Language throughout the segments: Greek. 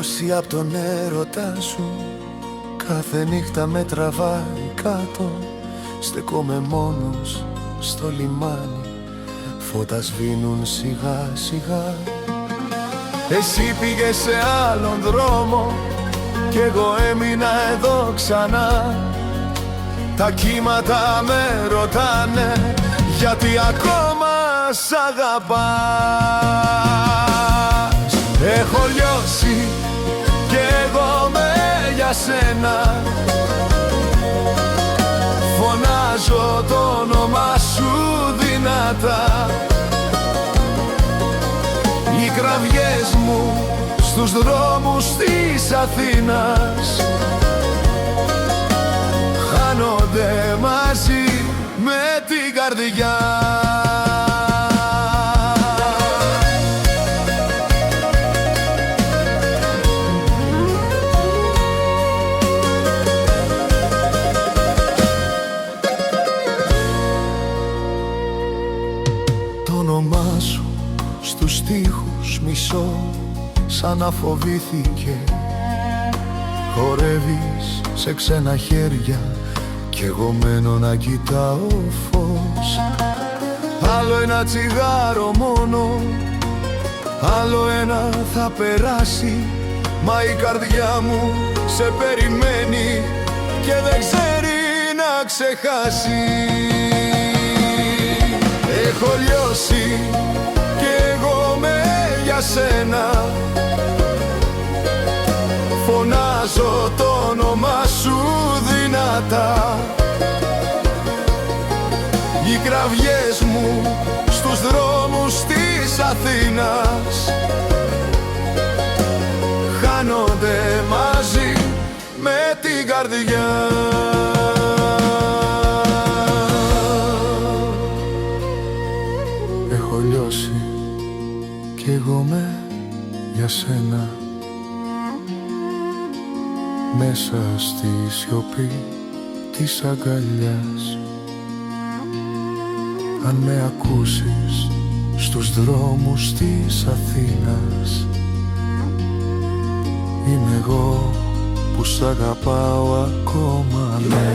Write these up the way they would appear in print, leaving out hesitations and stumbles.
Λιώσει απ' τον έρωτά σου, κάθε νύχτα με τραβάει κάτω. Στεκόμαι μόνος στο λιμάνι, φώτα σβήνουν σιγά σιγά. Εσύ πήγες σε άλλον δρόμο κι εγώ έμεινα εδώ ξανά. Τα κύματα με ρωτάνε γιατί ακόμα σ' αγαπάς. Έχω λιώσει κι εγώ με για σένα, φωνάζω το όνομά σου δυνατά. Οι κραυγές μου στους δρόμους της Αθήνας χάνονται μαζί με την καρδιά. Το όνομά σου στους στίχους μισώ, σαν να φοβήθηκε. Χορεύεις σε ξένα χέρια κι εγώ μένω να κοιτάω φως. Άλλο ένα τσιγάρο μόνο, άλλο ένα θα περάσει, μα η καρδιά μου σε περιμένει και δεν ξέρει να ξεχάσει. Έχω λιώσει κι εγώ με για σένα, φωνάζω το όνομά σου δυνατά. Οι κραυγές μου στους δρόμους της Αθήνας χάνονται μαζί με την καρδιά. Έχω λιώσει κι εγώ με για σένα, μέσα στη σιωπή της αγκαλιάς. Αν με ακούσεις στους δρόμους της Αθήνας, είμαι εγώ που σ' αγαπάω ακόμα, ναι.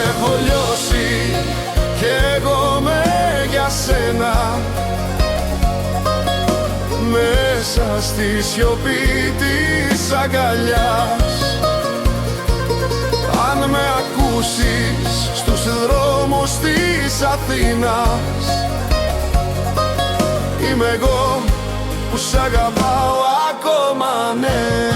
Έχω λιώσει κι εγώ με για σένα, μέσα στη σιωπή της αγκαλιάς. Αν με ακούσεις στους δρόμους της Αθήνας, είμαι εγώ που σ' αγαπάω ακόμα, ναι.